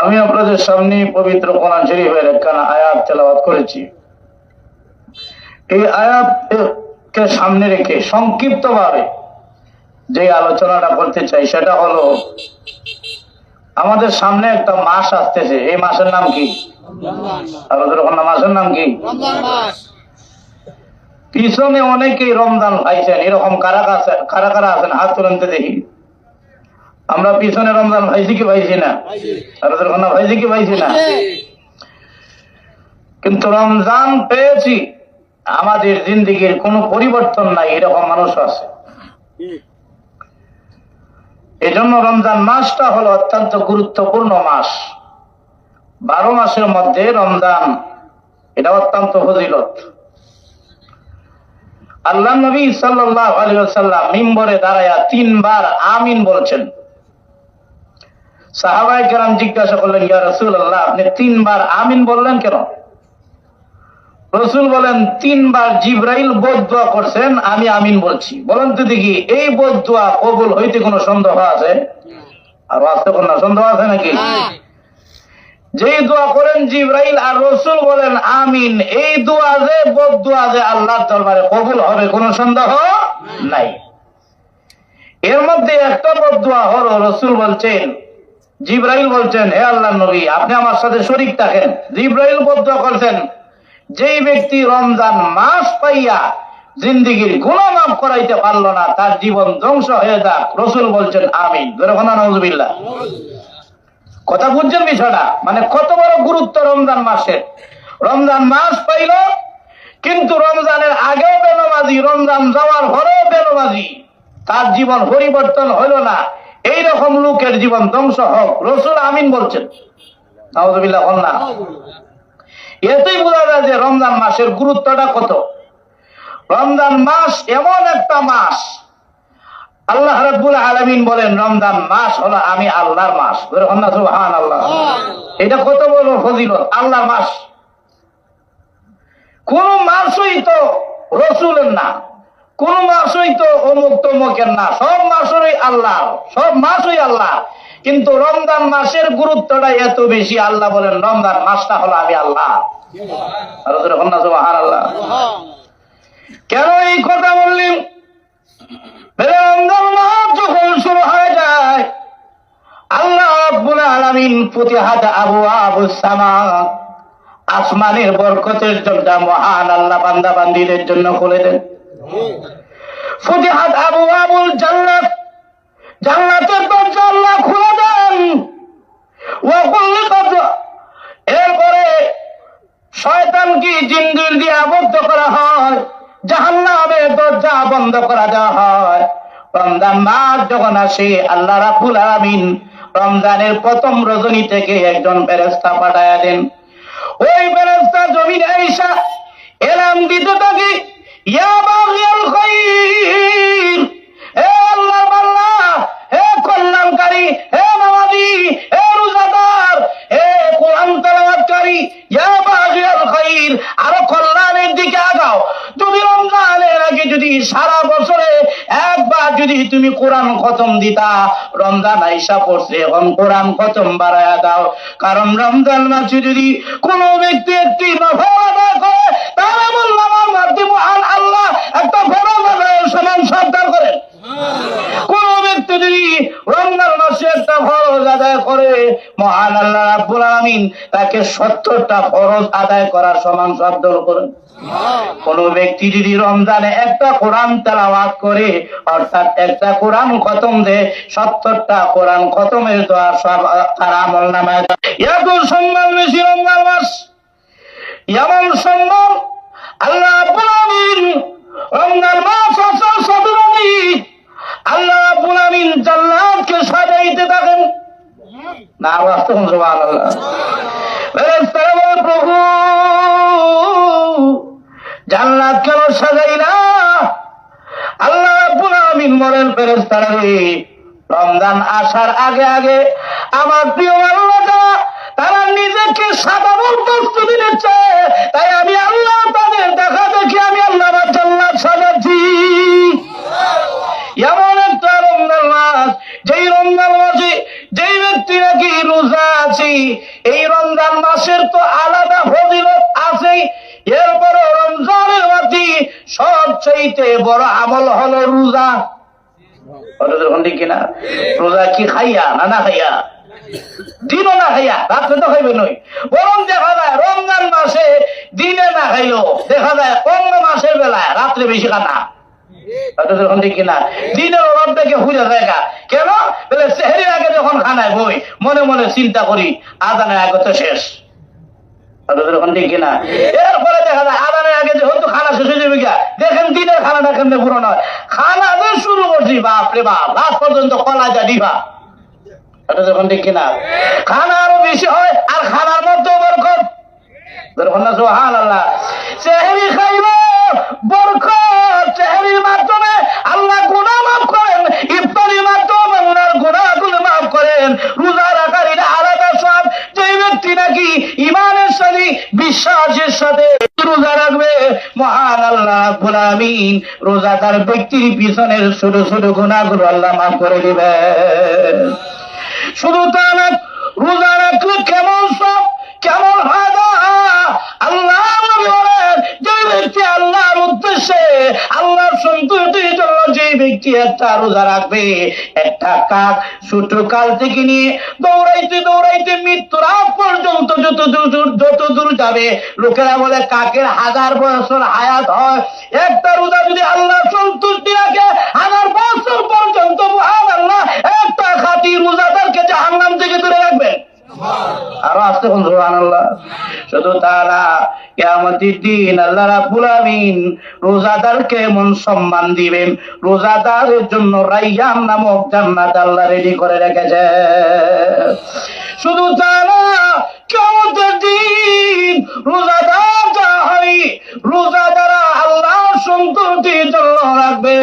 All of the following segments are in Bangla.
আমি আপনাদের সামনে পবিত্র কোরআন শরীফের একখানা আয়াত তেলাওয়াত করেছি। এই আয়াতকে সামনে রেখে সংক্ষিপ্তভাবে যে আলোচনাটা করতে চাই সেটা হলো, আমাদের সামনে একটা মাস আসতেছে। এই মাসের নাম কি? মাসের নাম কি? পিছনে অনেকেই রমজান পাইছেন, এরকম কারা কারা আছেন হাত তুলতে দেখি। আমরা পিছনে রমজান ভাইছি কি পাইছি না? ভাইছি কি পাইছি না? কিন্তু রমজান পেয়েছি, আমাদের জিন্দেগির কোনো পরিবর্তন নাই, এরকম মানুষ আছে। এই জন্য রমজান মাসটা হলো অত্যন্ত গুরুত্বপূর্ণ মাস। 12 মাসের মধ্যে রমজান এটা অত্যন্ত ফজিলত। আল্লাহ নবী সাল্লাল্লাহু আলাইহি ওয়াসাল্লাম মিম্বরে দাঁড়ায়া 3 বার আমিন বলছেন। সাহাবায়ে কেরাম জিজ্ঞাসা করলেন, ইয়া রাসূলুল্লাহ, আপনি 3 বার আমিন বললেন কেন? রাসূল বলেন, 3 বার জিবরাইল বদদুয়া করছেন, আমি আমিন বলছি। বলেন তো দেখি, এই বদদুয়া কবুল হইতে কোনো সন্দেহ আছে? আর আছে কোনো সন্দেহ আছে নাকি? যেই দোয়া করেন জিবরাইল আর রাসূল বলেন আমিন, এই দোয়া যে বদদুয়া যে আল্লাহর দরবারে কবুল হবে কোনো সন্দেহ নাই। এর মধ্যে একটা বদদুয়া হলো, রাসূল বলছেন, জিবরাইল বলছেন, হে আল্লাহর নবী, আপনি আমার সাথে শরীক থাকেন। জিবরাইল বদদুয়া করছেন, যেই ব্যক্তি রমজান মাস পাইয়া জিন্দেগির গুনাহ মাফ করাইতে পারলো না, তার জীবন ধ্বংস হয়ে যাক। রাসূল বলছেন আমিন। নাউযুবিল্লাহ। কথা বুঝছেন বিষয়টা? মানে কত বড় গুরুত্ব রমজান মাসের। রমজান মাস পাইল, কিন্তু রমজানের আগেও বেনমাজি, রমজান যাওয়ার পরেও বেনমাজি, তার জীবন পরিবর্তন হইল না। এইরকম লোকের জীবন ধ্বংস হোক। রাসূল আমিন বলছেন। নাউযুবিল্লাহ। না, এতেই বোঝা যায় যে রমজান মাসের গুরুত্বটা কত। রমজান মাস এমন একটা মাস, আল্লাহ রাব্বুল আলামিন বলেন রমজান মাস হলো আমি আল্লাহর মাস। সুবহানাল্লাহ। এটা কত বড় ফজিলত, আল্লাহর মাস। কোন মাসই তো রাসূলের না, কোন মাসই তো অমুক তমুকের না, সব মাসই আল্লাহর, সব মাসই আল্লাহ। কিন্তু রমজান মাসের গুরুত্বটা এত বেশি, আল্লাহ বলেন রমজান মাসটা হলো আমি আল্লাহ। সুবহানাল্লাহ। কেন এই কথা বললেন? রমজান মাস যখন শুরু হয়ে যায়, আল্লাহ রাব্বুল আলামিন ফুতিহাত আবওয়াবুস সামা, আসমানের বরকতের দরজা মহান আল্লাহ বান্দা বান্দীদের জন্য খুলে দেন। ফুতিহাত আবওয়াবুল জান্নাত, জান্নাতের দরজা আল্লাহ খুলে দেন। ওয়া কুল্লিকাত, এরপরে শয়তানকে জিনদের দিয়ে আবদ্ধ করা হয়, জাহান্নামের দরজা বন্ধ করা দেওয়া হয়। রমজান মাস যখন আসে, আল্লাহ রাব্বুল আলামিন রমজানের প্রথম রজনী থেকে একজন ফেরেশতা পাঠায়া দেন। ওই ফেরেশতা জমিনে আইসা এলাম দিতে থাকে, ইয়া বাগিয়াল খায়র, হে আল্লাহর বান্দা, হে কল্যাণকারী, হে নামাজি, হে রোজাদার, হে কোরআন তেলাওয়াতকারী, ইয়া বাগিয়াল খায়র, আরো কল্যাণের দিকে আগাও। তুমি রমজানের আগে যদি সারা বছরে একবার যদি তুমি কোরআন খতম দিতা, রমজান আইসা পড়ছে, এখন কোরআন খতম বাড়ায়া দাও। কারণ রমজান মাসে যদি কোন ব্যক্তি একটি নফল আদায় করে, তাহলে আমলনামার মধ্যে মহান আল্লাহ একটা ফরজ আদায়ের সমান সর্দার করেন। কোন ব্যক্তি যদি রমজান মাসে একটা ফরজ আদায় করে, মহান আল্লাহ রাব্বুল আলামিন তাকে 70টা ফরজ আদায় করার সমান সর্দার করেন। কোন ব্যক্তি যদি রমজানে একটা কোরআন তেলাওয়াত করে, অর্থাৎ একটা কোরআন খতম দেয়, 70টা কোরআন খতমের দোয়া সব তার আমলনামায়। এত সম্মান বেশি রমজান মাস, এমন সম্মান আল্লাহ রাব্বুল আলামিন রমজান মাস আসল সদরনি আল্লাহ রাব্বুল আলামিন জান্নাতকে সাজাইতে থাকেন। না বাস্তব সুবহানাল্লাহ। ফেরেশতারা বলে, প্রভু জান্নাত কেন সাজাইলা? আল্লাহ রাব্বুল আলামিন বলেন, ফেরেশতারা রে, রমজান আসার আগে আগে আমার প্রিয় আল্লাহ তারা নিজেকে সাজানোর প্রস্তুতি নিচ্ছে, তাই আমি আল্লাহ তাদের দেখা দেখি আমি আল্লাহ জান্নাত সাজাচ্ছি। এমন একটা রমজান মাস, যেই রমজান মাসে যেই ব্যক্তি নাকি রোজা আছে, নবী এই রমজান মাসের তো আলাদা ফজিলত আছেই, এরপরে রমজানের মাঝে সবচাইতে বড় আমল হলো রোজা। ঠিক কিনা? রোজা কি খাইয়া না খাইয়া? দিনও না খাইয়া, রাত্রে তো খাইবে নই। বরং দেখা যায় রমজান মাসে দিনে না খাইলো দেখা যায় অন্য মাসের বেলায় রাত্রে বেশি খানা। ঠিক কিনা? দিনের অভাবটাকে হুজা জায়গা কেন বলে সেহরির আগে যখন খানায় বই মনে মনে চিন্তা করি আজানের আগে তো শেষ। ঠিক কিনা? এরপরে দেখা যায় আজানের আগে যে হয়তো খানা শেষ হয়ে যাবে গিয়া, দেখেন দিনের খানাটা কেমনে পুরো নয়। খানা যে শুরু করছি বাপরে বাপ, রাত পর্যন্ত কলা যা দিবা। ঠিক কিনা? খানা আরো বেশি হয় আর খানার মধ্যেও বরকত। সুবহানাল্লাহ। সেহরি খাইল বরকত, সেহরির মাধ্যমে আল্লাহ গুনাহ মাফ করেন, ইফতারির মাধ্যমে ওনার গুনাহগুলো মাফ করেন। রোজা রাখার এটা আলাদা সব। যে ব্যক্তি নাকি ঈমানের সাথে বিশ্বাসের সাথে রোজা রাখবে, মহান আল্লাহ রাব্বুল আমিন রোজাদার ব্যক্তির পিছনের ছোট ছোট গুনাহগুলো আল্লাহ মাফ করে দিবেন। শুধু তা না, রোজা রাখলে কেমন সব কেমন ফায়দা আল্লাহ বলেন, যে ব্যক্তি আল্লাহর উদ্দেশ্যে আল্লাহর সন্তুষ্টির জন্য যে ব্যক্তি একটা রোজা রাখবে, একটা কাক ছোট কাল থেকে নিয়ে দৌড়াইতে দৌড়াইতে মৃত্যুর আগ পর্যন্ত যত দূর যাবে, লোকেরা বলে কাকের 1000 বছর হায়াত হয়। একটা রোজা যদি আল্লাহ সন্তুষ্টি রাখে 1000 বছর পর্যন্ত মহান আল্লাহ একটা খাঁটি রোজাদারকে জাহান্নাম থেকে দূরে রাখবেন। আরো আসতে কোন সুবহানাল্লাহ। শুধু তা না, কিয়ামতের দিন আল্লাহ রাব্বুল আমিন রোজাদারকে এমন সম্মান দিবেন, রোজাদারের জন্য রাইয়ান নামক জান্নাত আল্লাহ রেডি করে রেখেছে। শুধু তা না, কিয়ামতের দিন রোজাদার যারা হয়, রোজাদারা আল্লাহর সন্তুষ্টির জন্য রাখবে।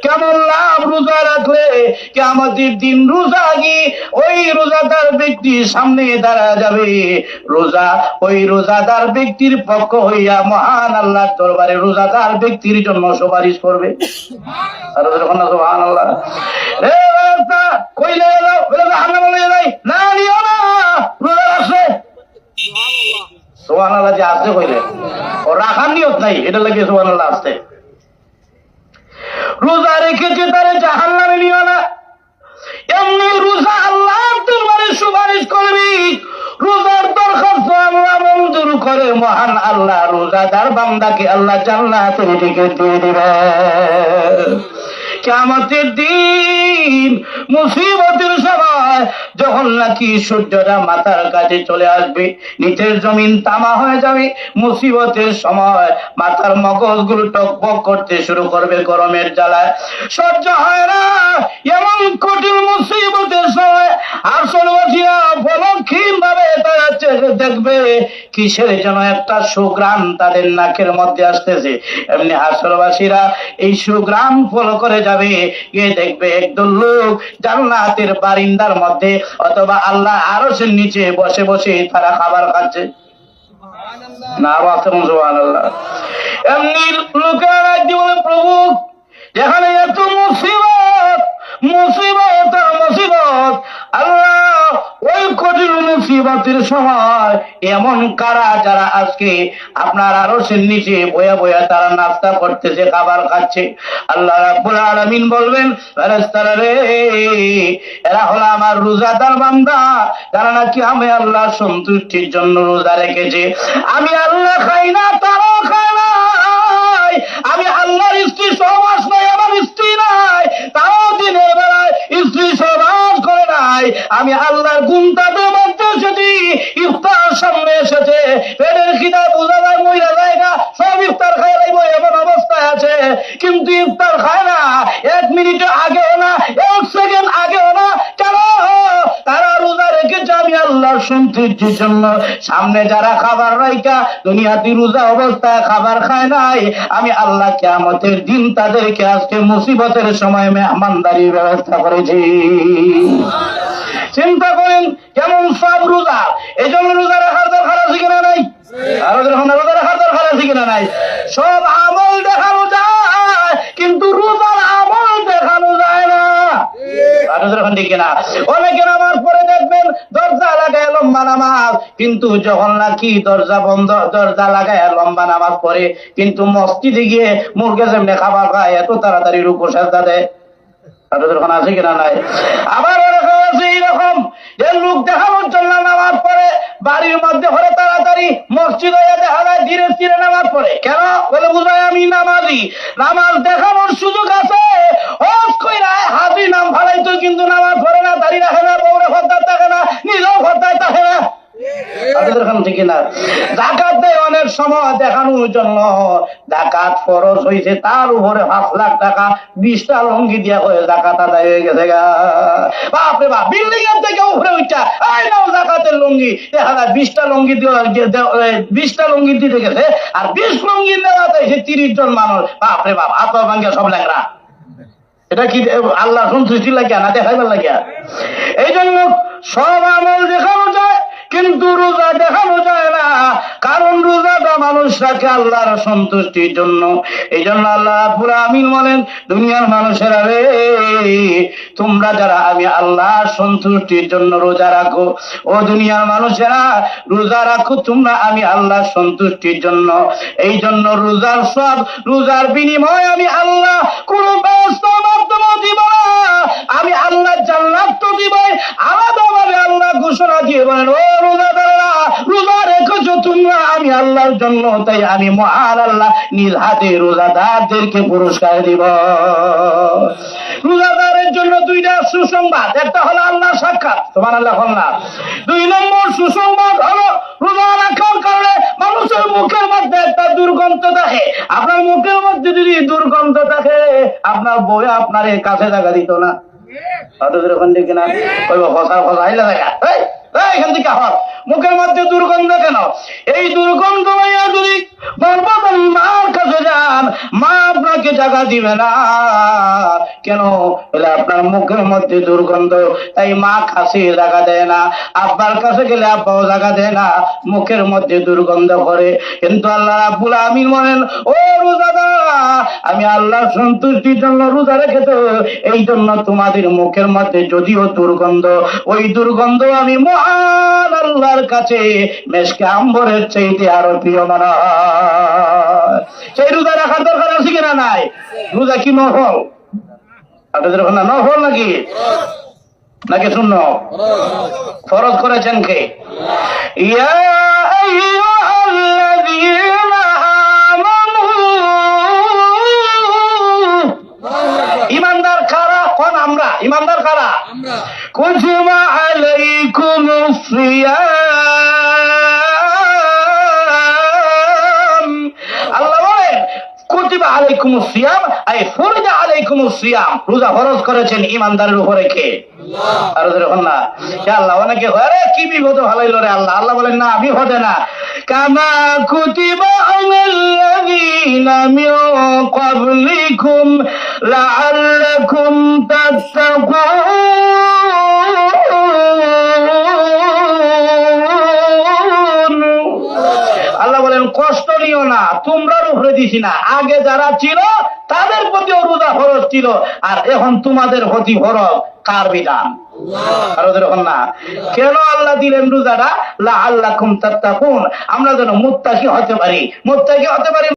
কেমন লাভ রোজা রাখলে? কিয়ামতের দিন রোজাগী ওই রোজাদার ব্যক্তির সামনে দাঁড়া যাবে, রোজা ওই রোজাদার ব্যক্তির পক্ষ হইয়া মহান আল্লাহর দরবারে রোজাদার ব্যক্তির জন্য সুপারিশ করবে। আর সুবহানাল্লাহ। রে বাবা কইলে যাও বলে জাহান্নামে নিয়ে যাই না, নিও না, রোজা রাখছে। সুবহানাল্লাহ যে আসতে কইলে ও রাখার নিয়ত নাই, এটা লাগে সুবহানাল্লাহ আসতে। রোজা রেখেছে তারে জাহান্নামে নিও না, এমনি রোজা আল্লাহর দরবারে সুপারিশ করবি। রোজার দরখাস্ত আল্লাহ মঞ্জুর করে মহান আল্লাহ রোজাদার বান্দাকে আল্লাহ জান্নাতে টিকিট দিয়ে দিবে। কিয়ামতের দিন মুসিবতের সময় যখন নাকি সূর্যটা মাথার কাছে চলে আসবে, নিচের জমিন তামা হয়ে যাবে, মুসিবতের সময় মাথার মগজগুলো টকবক করতে শুরু করবে গরমের জ্বালায়, সহ্য হয় না। এমন কঠিন মুসিবতের সময় আসলবাসীরা বলক্ষীণ ভাবে তারা দেখবে কিসের যেন একটা সুঘ্রাণ তাদের নাকের মধ্যে আসতেছে। এমনি আসলবাসীরা এই সুঘ্রাণ ফলো করে যাবে, গিয়ে দেখবে একদল লোক জান্নাতের বারিন্দার মধ্যে অথবা আল্লাহ আরশের নিচে বসে বসে তারা খাবার খাচ্ছে। না সুবহানাল্লাহ। এমনি লোকেরা বলে প্রভু যেখানে এত মুসিবত মুসিবত আর মুসিবত, আল্লাহ ওই কঠিন মুসিবতের সময় এমন কারা যারা আজকে আপনার আরশের নিচে বয়া বয়া তারা নাস্তা করতেছে, খাবার খাচ্ছে। আল্লাহ রাব্বুল আলামিন বলবেন, ফেরেশতারা রে, এরা হলো আমার রোজাদার বান্দা, যারা নাকি আমি আল্লাহর সন্তুষ্টির জন্য রোজা রেখেছে। আমি আল্লাহ খাই না, তারাও খায় না। আমি আল্লাহর স্ত্রী সহবাস নাই, আমার স্ত্রী নাই, তাও দিনের বেলায় স্ত্রী সহবাস করে নাই। আমি আল্লাহর গুণ তাদের মধ্যে এসেছি, ইফতার সামনে এসেছে, পেটের খিদা বোঝা যায় মহিলা যায় না, সব ইফতার খাই লাগবো এমন অবস্থায় আছে, কিন্তু ইফতার খায় না, 1 মিনিট আগেও না, 1 সেকেন্ড আগেও না। কেন? তারা রোজা রেখেছে আমি আল্লাহর সন্তুষ্টির জন্য। সামনে যারা খাবার রাইখা দুনিয়াতে রোজা অবস্থায় খাবার খায় নাই, আমি আল্লাহ কিয়ামতের দিন তাদেরকে আজকে মুসিবতের সময় মেহমানদারির ব্যবস্থা করেছি। চিন্তা করেন কেমন সব রোজা। এই জন্য রোজা রাখার দরকার আছে কিনা নাই? আর রোজা রাখার দরকার আছে কিনা নাই? সব আমল দেখানো যায়, কিন্তু রোজার আমল দেখানো যায় না। ঠিক কিনা? অনেকে নামার পরে দেখবেন দরজা লাগায় লম্বা লম্বা নামাজ, কিন্তু যখন নাকি দরজা বন্ধ, দরজা লাগায় লম্বা নামাজ পড়ে, কিন্তু মসজিদে গিয়ে মুরগে যেমনি খাবার খায় এত তাড়াতাড়ি রুকু সেজদা দেয়। আছে কিনা নাই? আবার এরকম আছে, এইরকম যে লোক দেখানোর জন্য নামাজ পড়ে, বাড়ির মধ্যে পড়ে তাড়াতাড়ি, মসজিদ হয়ে দেখা যায় ধীরে ধীরে নামাজ পড়ে। কেন বলে বুঝায় আমি নামাজি, নামাজ দেখানোর সুযোগ আছে। হজ কইরা হাজি নাম ফালাইতো, কিন্তু নামাজ পড়ে না, দাঁড়িয়ে রাখে না, বউরে ফদ্দার থাকে না, নিজেও ফদ্দার থাকে না। জাকাত দেয় অনেক সময় দেখানোর জন্য, জাকাত ফরজ হয়েছে, তার উপরে 5 লাখ টাকা 20টা লঙ্গি দিয়া হয়ে জাকাত আদায় হয়ে গেছে গা। বাপরে বাপ, বিল্ডিং এর থেকে উপরে উঠা এই নাও জাকাতের লঙ্গি, দেখা যায় 20টা লঙ্গি 20টা লঙ্গি দিতে গেছে, আর 20 লঙ্গি দেওয়া হয়েছে 30 জন মানুষ। বাপরে বাপ, হাত পা ভাঙ্গা সব ল্যাংরা। এটা কি আল্লাহ সন্তুষ্টি লাগিয়া না দেখাইবার লাগিয়া? এই জন্য সব আমল দেখানো যায়, কিন্তু রোজা দেখানো যায় না, কারণ রোজাটা মানুষ রাখে আল্লাহর সন্তুষ্টির জন্য। এই জন্য আল্লাহ রাব্বুল আমিন বলেন, দুনিয়ার মানুষেরা রে, তোমরা যারা আমি আল্লাহর সন্তুষ্টির জন্য রোজা রাখো, ও দুনিয়ার মানুষেরা রোজা রাখো তোমরা আমি আল্লাহর সন্তুষ্টির জন্য। এই জন্য রোজার সব, রোজার বিনিময় আমি আল্লাহ কোন ব্যবস্থা দিব না, আমি আল্লাহ জান্নাত তো দিবই, আলাদাভাবে আল্লাহ ঘোষণা দিয়ে বলেন, ও রোজাদাররা, রোজা রেখেছো তোমরা আমি আল্লাহর জন্য, তাই আমি মহান আল্লাহ নিজ হাতে রোজাদারদেরকে পুরস্কার দিব। রোজাদারের জন্য 2টা সুসংবাদ, একটা হলো আল্লাহ সাক্ষাৎ, সুবহানাল্লাহ না। 2 নম্বর সুসংবাদ হলো রোজা রাখার কারণে মানুষের মুখের মধ্যে একটা দুর্গন্ধ থাকে। আপনার মুখের মধ্যে যদি দুর্গন্ধ থাকে, আপনার বউ আপনার কাছে জায়গা দিত না। মুখের মধ্যে দুর্গন্ধ কেন? এই দুর্গন্ধ যদি মার কাছে যান, মা আপনাকে জায়গা দিবে না। কেন? বলে আপনার মুখের মধ্যে দুর্গন্ধ, তাই মা কাছে জায়গা দেয় না। আব্বার কাছে গেলে আব্বাও জায়গা দেয় না, মুখের মধ্যে দুর্গন্ধ করে। কিন্তু আল্লাহ রাব্বুল আমিন বলেন, ও রোজাদার, আমি আল্লাহর সন্তুষ্টির জন্য রোজা রেখেছো, এই জন্য তোমাদের মুখের মধ্যে যদিও দুর্গন্ধ, ওই দুর্গন্ধ আমি মহান আল্লাহর কাছে মেশকে আম্বরের চাইতে আরো প্রিয় মনে হয়। সেই রোজা রাখার দরকার আছে কিনা নাই? রোজা কি নফল? আপনাদের ওখানে নফল নাকি নাকি শূন্য? ফরজ করেছেন কে? ইয়া আইয়ুহাল্লাযীনা আমানু, ঈমানদার কারা? কোন আমরা? ঈমানদার কারা? কুতিবা আলাইকুমুস সিয়াম, আল্লাহ বলেন কুতিবা আলাইকুমুস সিয়াম, আই ফরজা আলাইকুমুস সিয়াম, রোজা ফরজ করেছেন ঈমানদারের উপরে কে? আল্লাহ। আর যখন না আল্লাহ অনেকে আরে কি বিপদ ভালোইলো রে আল্লাহ, আল্লাহ বলেন না বিপদে না, কামা কুতিবা আলাল্লাযীনা মিন ক্বাবলিকুম লাআল্লাকুম তাত্তাকুন। আল্লাহ বলেন কষ্ট নিও না, তোমরার উপরে দিছি না, আগে যারা ছিল তাদের প্রতিও রোজা ফরজ ছিল, আর এখন তোমাদের প্রতি ফরজ। কার বিধান? না। কেন আল্লাহ দিলেন রোজাটা? লাআল্লাকুম তাত্তাকুন, আমরা যেন মুত্তাকি হতে পারি। মুত্তাকি হতে পারি